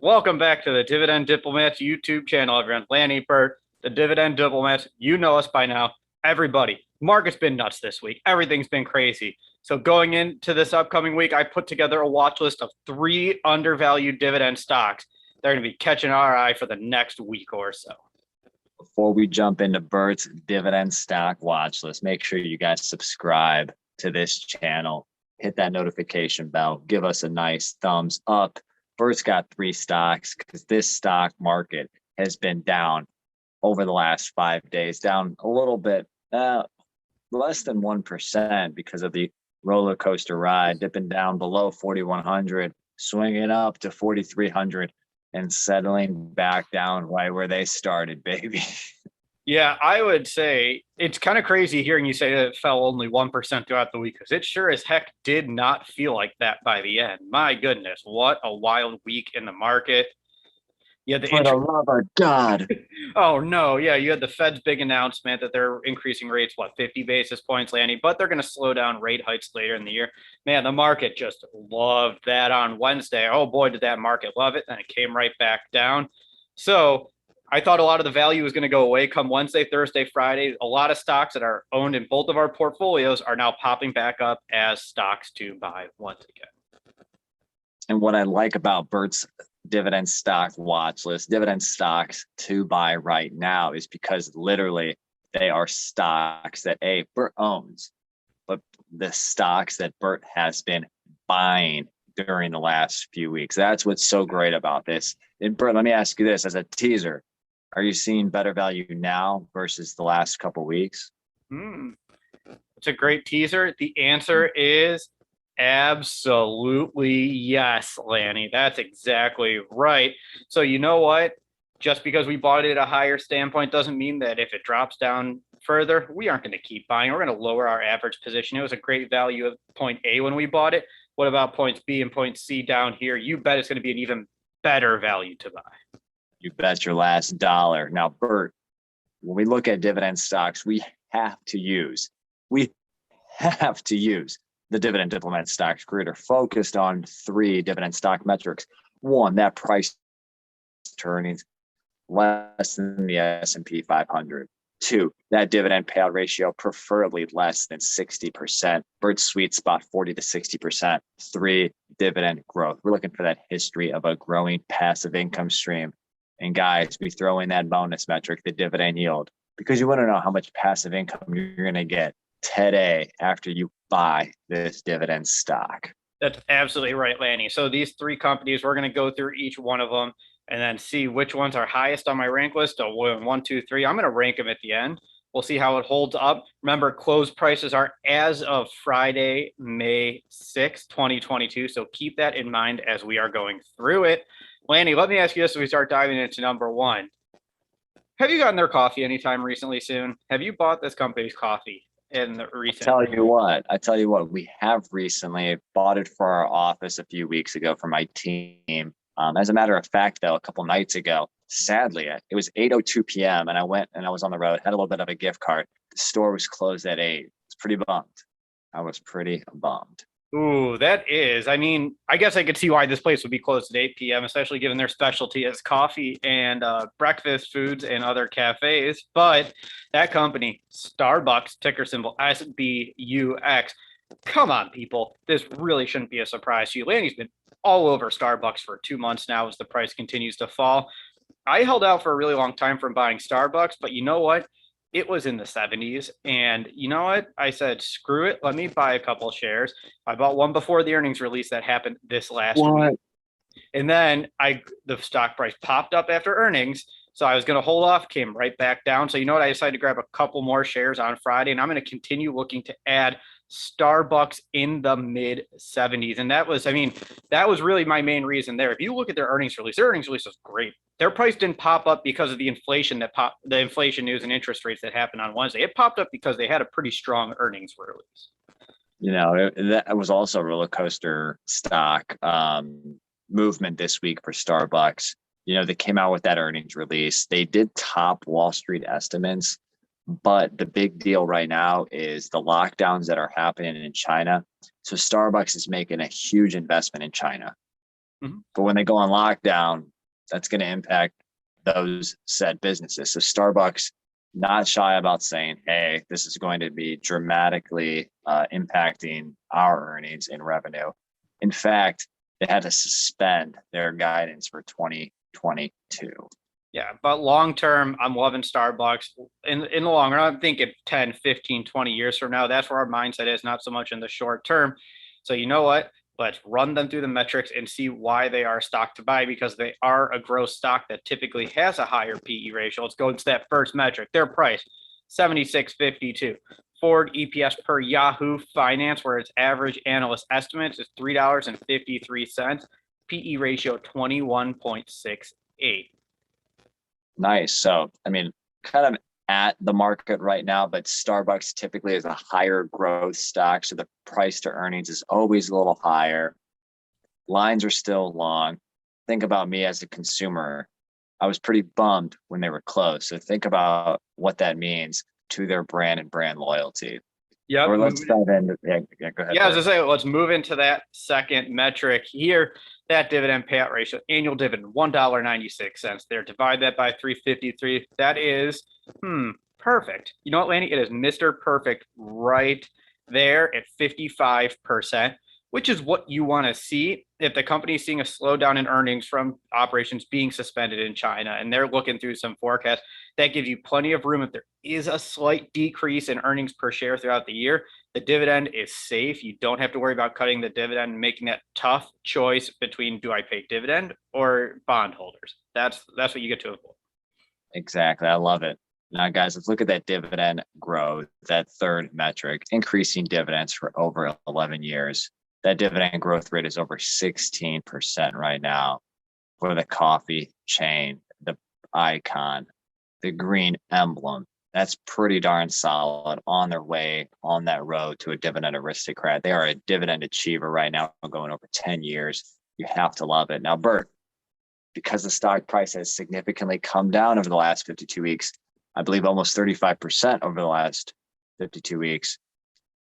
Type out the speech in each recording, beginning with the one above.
Welcome back to the Dividend Diplomats YouTube channel, everyone. Lanny, Bert, the Dividend Diplomats. You know us by now. Everybody, market's been nuts this week. Everything's been crazy. So going into this upcoming week, I put together a watch list of 3 undervalued dividend stocks. They're going to be catching our eye for the next week or so. Before we jump into Bert's dividend stock watch list, make sure you guys subscribe to this channel, hit that notification bell, give us a nice thumbs up. Bert's got 3 stocks because this stock market has been down over the last 5 days, down a little bit, less than 1% because of the roller coaster ride, dipping down below 4,100, swinging up to 4,300 and settling back down right where they started, baby. Yeah, I would say it's kind of crazy hearing you say that it fell only 1% throughout the week because it sure as heck did not feel like that by the end. My goodness, what a wild week in the market. You had the For the love of God. Oh no, yeah, you had the Fed's big announcement that they're increasing rates, 50 basis points, Lanny, but they're going to slow down rate hikes later in the year. Man, the market just loved that on Wednesday. Oh boy, did that market love it. And it came right back down. So I thought a lot of the value was going to go away come Wednesday, Thursday, Friday. A lot of stocks that are owned in both of our portfolios are now popping back up as stocks to buy once again. And what I like about Bert's dividend stock watch list, dividend stocks to buy right now, is because literally they are stocks that Bert owns, but the stocks that Bert has been buying during the last few weeks. That's what's so great about this. And Bert, let me ask you this as a teaser. Are you seeing better value now versus the last couple of weeks? It's a great teaser. The answer is absolutely yes, Lanny. That's exactly right. So you know what? Just because we bought it at a higher standpoint doesn't mean that if it drops down further, we aren't going to keep buying. We're going to lower our average position. It was a great value of point A when we bought it. What about points B and point C down here? You bet it's going to be an even better value to buy. You bet your last dollar. Now, Bert, when we look at dividend stocks, we have to use the Dividend Diplomat Stocks Creator focused on 3 dividend stock metrics. 1, that price to earnings less than the S&P 500. 2, that dividend payout ratio preferably less than 60%. Bert's sweet spot 40 to 60%. 3, dividend growth. We're looking for that history of a growing passive income stream. And guys, we throw in that bonus metric, the dividend yield, because you want to know how much passive income you're going to get today after you buy this dividend stock. That's absolutely right, Lanny. So these 3 companies, we're going to go through each one of them and then see which ones are highest on my rank list. So 1, 2, 3. I'm going to rank them at the end. We'll see how it holds up. Remember, close prices are as of Friday, May 6th, 2022. So keep that in mind as we are going through it. Lanny, let me ask you this as we start diving into number 1. Have you gotten their coffee anytime recently soon? Have you bought this company's coffee in the recent? I tell you what, we have recently bought it for our office a few weeks ago for my team. As a matter of fact, though, a couple nights ago, sadly, it was 8:02 p.m. and I went and I was on the road, had a little bit of a gift card. The store was closed at 8. It's pretty bummed. I was pretty bummed. Ooh, that is. I mean, I guess I could see why this place would be closed at 8 p.m., especially given their specialty as coffee and breakfast foods and other cafes. But that company, Starbucks, ticker symbol SBUX. Come on, people. This really shouldn't be a surprise to you. Lanny's been all over Starbucks for 2 months now as the price continues to fall. I held out for a really long time from buying Starbucks, but you know what? It was in the 70s. And you know what? I said, screw it. Let me buy a couple shares. I bought one before the earnings release that happened this last week. And then the stock price popped up after earnings. So I was going to hold off, came right back down. So you know what? I decided to grab a couple more shares on Friday, and I'm going to continue looking to add Starbucks in the mid 70s. And that was really my main reason there. If you look at their earnings release was great. Their price didn't pop up because of the inflation the inflation news and interest rates that happened on Wednesday. It popped up because they had a pretty strong earnings release. You know, that was also a roller coaster stock movement this week for Starbucks. You know, they came out with that earnings release. They did top Wall Street estimates, but the big deal right now is the lockdowns that are happening in China. So Starbucks is making a huge investment in China. Mhm. But when they go on lockdown, that's going to impact those said businesses. So Starbucks not shy about saying, hey, this is going to be dramatically impacting our earnings and revenue. In fact, they had to suspend their guidance for 2022. Yeah, but long term, I'm loving Starbucks. In the long run, I'm thinking 10, 15, 20 years from now. That's where our mindset is, not so much in the short term. So you know what? Let's run them through the metrics and see why they are stock to buy, because they are a growth stock that typically has a higher PE ratio. Let's go into that first metric. Their price, 76.52. Forward EPS per Yahoo Finance, where its average analyst estimates is $3.53. PE ratio 21.68. Nice. So, I mean, kind of at the market right now, but Starbucks typically is a higher growth stock. So the price to earnings is always a little higher. Lines are still long. Think about me as a consumer. I was pretty bummed when they were closed. So think about what that means to their brand and brand loyalty. Yep. Or let's dive into, go ahead. Yeah, as I say, let's move into that second metric here. That dividend payout ratio, annual dividend, $1.96 there. Divide that by 353. That is, perfect. You know what, Lanny? It is Mr. Perfect right there at 55%, which is what you want to see if the company is seeing a slowdown in earnings from operations being suspended in China and they're looking through some forecasts. That gives you plenty of room. If there is a slight decrease in earnings per share throughout the year, the dividend is safe. You don't have to worry about cutting the dividend and making that tough choice between, do I pay dividend or bondholders? That's what you get to avoid. Exactly. I love it. Now, guys, let's look at that dividend growth, that third metric, increasing dividends for over 11 years. That dividend growth rate is over 16% right now for the coffee chain, the icon, the green emblem. That's pretty darn solid on their way on that road to a dividend aristocrat. They are a dividend achiever right now, going over 10 years. You have to love it. Now, Bert, because the stock price has significantly come down over the last 52 weeks, I believe almost 35% over the last 52 weeks,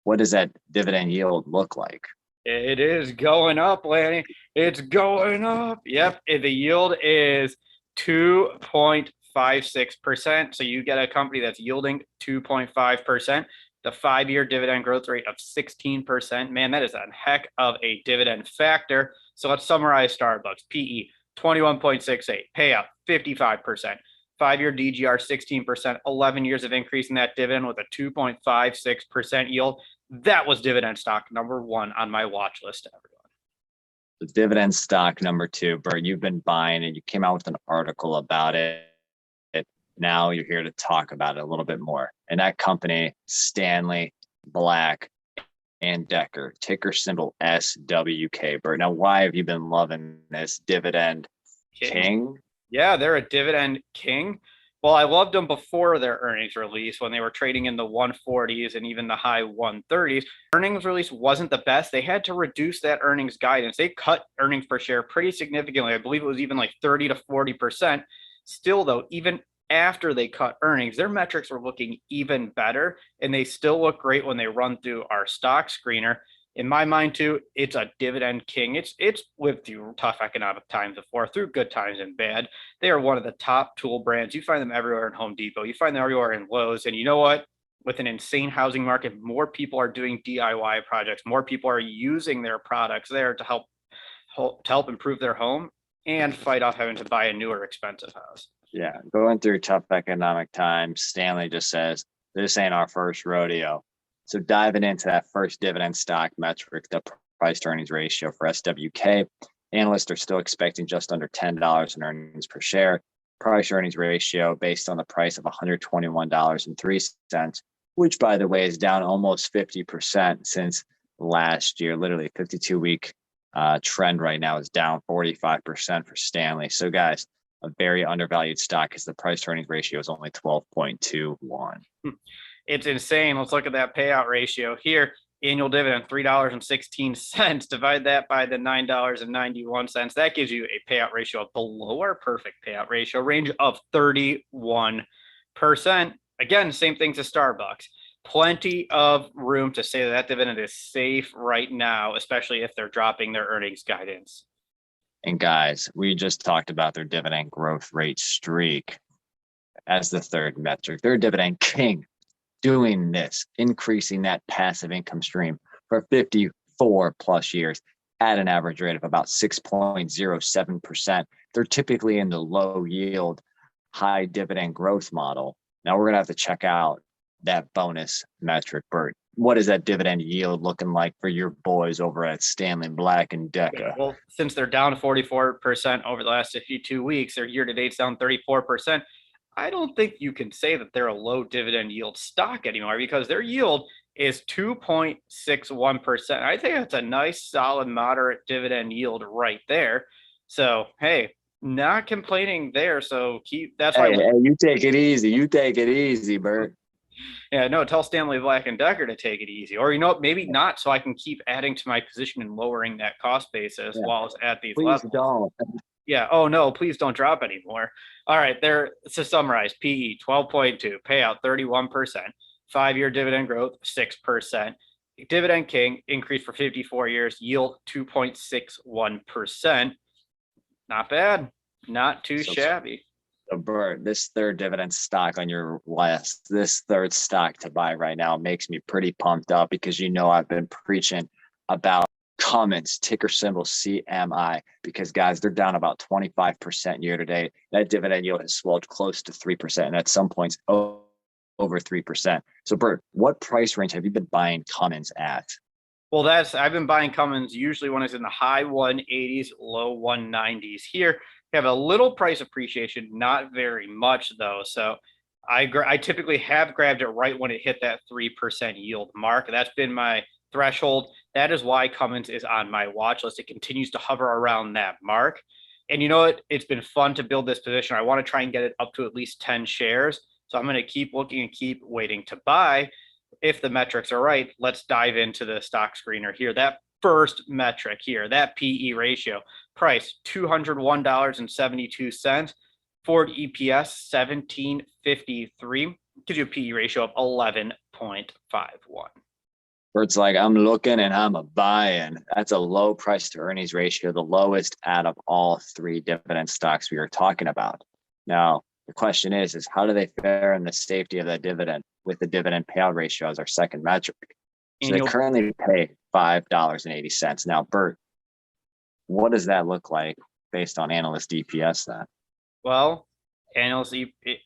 what does that dividend yield look like? It is going up, Lanny. It's going up. Yep. The yield is 2.56%. So you get a company that's yielding 2.5%. The 5-year dividend growth rate of 16%. Man, that is a heck of a dividend factor. So let's summarize Starbucks. PE 21.68, payout 55%. 5-year DGR 16%, 11 years of increase in that dividend with a 2.56% yield. That was dividend stock number one on my watch list, everyone. The dividend stock number two, Bert, you've been buying it. You came out with an article about it. Now you're here to talk about it a little bit more. And that company, Stanley Black and Decker, ticker symbol SWK. Bert, now why have you been loving this dividend king? Yeah, they're a dividend king. Well, I loved them before their earnings release when they were trading in the 140s and even the high 130s. Earnings release wasn't the best. They had to reduce that earnings guidance. They cut earnings per share pretty significantly. I believe it was even like 30 to 40%. Still, though, even after they cut earnings, their metrics were looking even better, and they still look great when they run through our stock screener. In my mind, too, it's a dividend king. It's lived through tough economic times before, through good times and bad. They are one of the top tool brands. You find them everywhere in Home Depot. You find them everywhere in Lowe's. And you know what? With an insane housing market, more people are doing DIY projects. More people are using their products there to help improve their home and fight off having to buy a newer, expensive house. Yeah, going through tough economic times, Stanley just says, this ain't our first rodeo. So diving into that first dividend stock metric, the price to earnings ratio for SWK, analysts are still expecting just under $10 in earnings per share. Price earnings ratio based on the price of $121.03, which, by the way, is down almost 50% since last year. Literally, 52-week trend right now is down 45% for Stanley. So, guys, a very undervalued stock because the price to earnings ratio is only 12.21. It's insane. Let's look at that payout ratio here. Annual dividend, $3.16. Divide that by the $9.91. That gives you a payout ratio below our perfect payout ratio range of 31%. Again, same things as Starbucks. Plenty of room to say that dividend is safe right now, especially if they're dropping their earnings guidance. And guys, we just talked about their dividend growth rate streak as the third metric. They're a dividend king, doing this, increasing that passive income stream for 54 plus years at an average rate of about 6.07%. They're typically in the low yield, high dividend growth model. Now we're going to have to check out that bonus metric, Bert. What is that dividend yield looking like for your boys over at Stanley Black and Decker? Well, since they're down 44% over the last 52 weeks, their year to date's down 34%. I don't think you can say that they're a low dividend yield stock anymore because their yield is 2.61%. I think that's a nice, solid, moderate dividend yield right there. So, hey, not complaining there. So that's why. Hey, you take it easy. You take it easy, Bert. Yeah, no, tell Stanley Black and Decker to take it easy, or maybe not, so I can keep adding to my position and lowering that cost basis while it's at these levels. Don't. Yeah. Oh no, please don't drop anymore. All right, there. To summarize, PE 12.2, payout 31%, 5-year dividend growth 6%, dividend king increase for 54 years, yield 2.61%. Not bad, not too shabby. So Bert, this third dividend stock on your list, this third stock to buy right now makes me pretty pumped up because I've been preaching about Cummins, ticker symbol CMI, because guys, they're down about 25% year to date. That dividend yield has swelled close to 3%, and at some points over 3%. So Bert, what price range have you been buying Cummins at? Well, I've been buying Cummins usually when it's in the high 180s, low 190s. Here, we have a little price appreciation, not very much though. So I typically have grabbed it right when it hit that 3% yield mark. That's been my threshold. That is why Cummins is on my watch list. It continues to hover around that mark. And you know what? It's been fun to build this position. I want to try and get it up to at least 10 shares. So I'm going to keep looking and keep waiting to buy. If the metrics are right, let's dive into the stock screener here. That first metric here, that PE ratio, price $201.72, forward EPS 1753, gives you a PE ratio of 11.51. Bert's like, I'm looking and I'm a buying. That's a low price to earnings ratio, the lowest out of all three dividend stocks we are talking about. Now, the question is how do they fare in the safety of that dividend with the dividend payout ratio as our second metric? So they currently pay $5.80. Now, Bert, what does that look like based on analyst EPS then? Well, analyst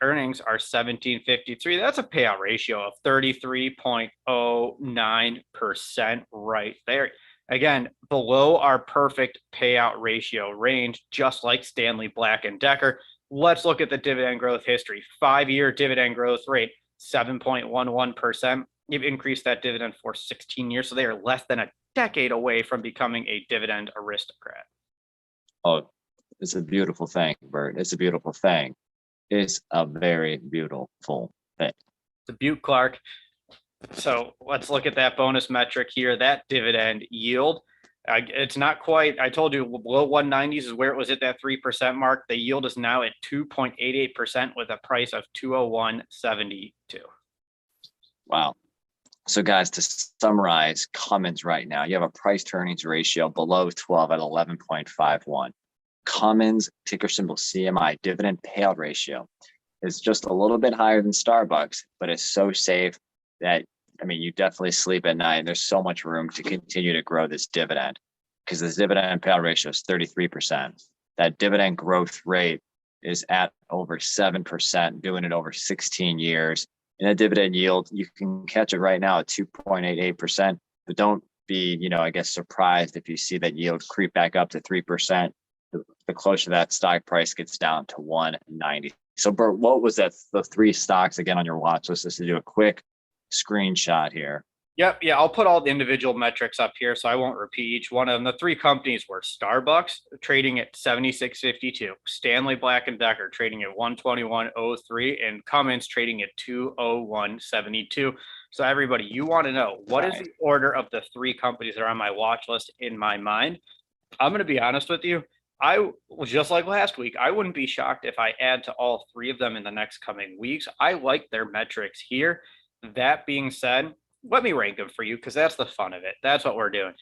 earnings are 1753. That's a payout ratio of 33.09% right there. Again, below our perfect payout ratio range, just like Stanley Black and Decker. Let's look at the dividend growth history. 5-year dividend growth rate, 7.11%. You've increased that dividend for 16 years. So they are less than a decade away from becoming a dividend aristocrat. Oh, it's a beautiful thing, Bert. It's a beautiful thing. It's a very beautiful thing. It's a beaut, Clark. So let's look at that bonus metric here, that dividend yield. It's not quite, I told you, below 190s is where it was at that 3% mark. The yield is now at 2.88% with a price of 201.72. Wow. So guys, to summarize Cummins right now, you have a price to earnings ratio below 12 at 11.51. Cummins, ticker symbol CMI, dividend payout ratio is just a little bit higher than Starbucks, but it's so safe that, you definitely sleep at night. There's so much room to continue to grow this dividend because the dividend payout ratio is 33%. That dividend growth rate is at over 7%, doing it over 16 years. And that dividend yield, you can catch it right now at 2.88%, but don't be, surprised if you see that yield creep back up to 3%. The closer that stock price gets down to 190. So Bert, what was that? The three stocks again on your watch list? Just to do a quick screenshot here. Yep. Yeah. I'll put all the individual metrics up here, so I won't repeat each one of them. The three companies were Starbucks trading at 76.52, Stanley Black and Decker trading at 121.03, and Cummins trading at 201.72. So everybody, you want to know what is the order of the three companies that are on my watch list in my mind? I'm going to be honest with you. I was just like last week. I wouldn't be shocked if I add to all three of them in the next coming weeks. I like their metrics here. That being said, let me rank them for you because that's the fun of it. That's what we're doing.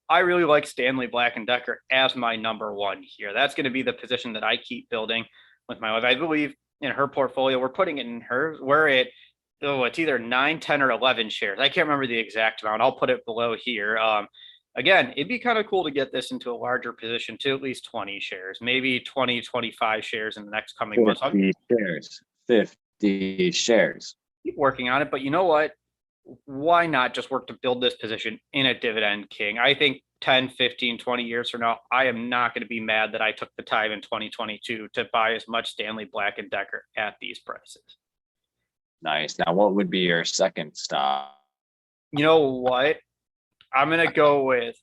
I really like Stanley Black and Decker as my number one here. That's going to be the position that I keep building with my wife. I believe in her portfolio. We're putting it in her. We're at it's either 9, 10, or 11 shares. I can't remember the exact amount. I'll put it below here. Again, it'd be kind of cool to get this into a larger position to at least 20 shares, maybe 20, 25 shares in the next coming months. I'll 50 shares. 50 shares. keep working on it, but you know what? Why not just work to build this position in a dividend king? I think 10, 15, 20 years from now, I am not going to be mad that I took the time in 2022 to buy as much Stanley Black and Decker at these prices. Nice. Now, what would be your second stock? You know what? I'm gonna go with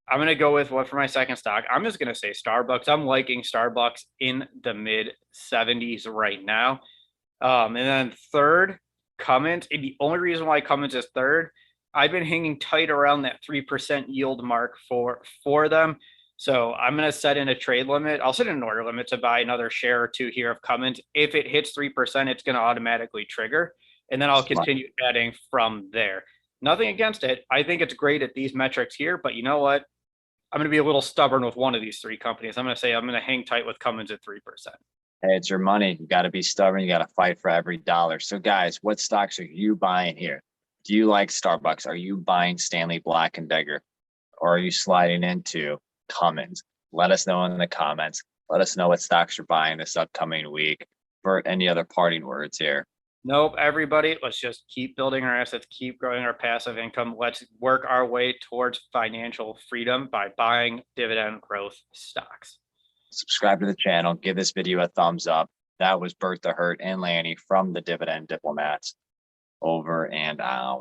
what for my second stock. I'm just gonna say Starbucks. I'm liking Starbucks in the mid 70s right now. And then third, Cummins. And the only reason why Cummins is third, I've been hanging tight around that 3% yield mark for them. So I'm going to set in a trade limit. I'll set in an order limit to buy another share or two here of Cummins. If it hits 3%, it's going to automatically trigger. And then I'll continue adding from there. Nothing against it. I think it's great at these metrics here, but you know what? I'm going to be a little stubborn with one of these three companies. I'm going to say I'm going to hang tight with Cummins at 3%. Hey, it's your money. You got to be stubborn. You got to fight for every dollar. So guys, what stocks are you buying here? Do you like Starbucks? Are you buying Stanley Black and Decker? Or are you sliding into Cummins? Let us know in the comments. Let us know what stocks you're buying this upcoming week. Bert, any other parting words here? Nope, everybody, let's just keep building our assets, keep growing our passive income. Let's work our way towards financial freedom by buying dividend growth stocks. Subscribe to the channel, give this video a thumbs up. That was Bert the Hurt and Lanny from the Dividend Diplomats. Over and out.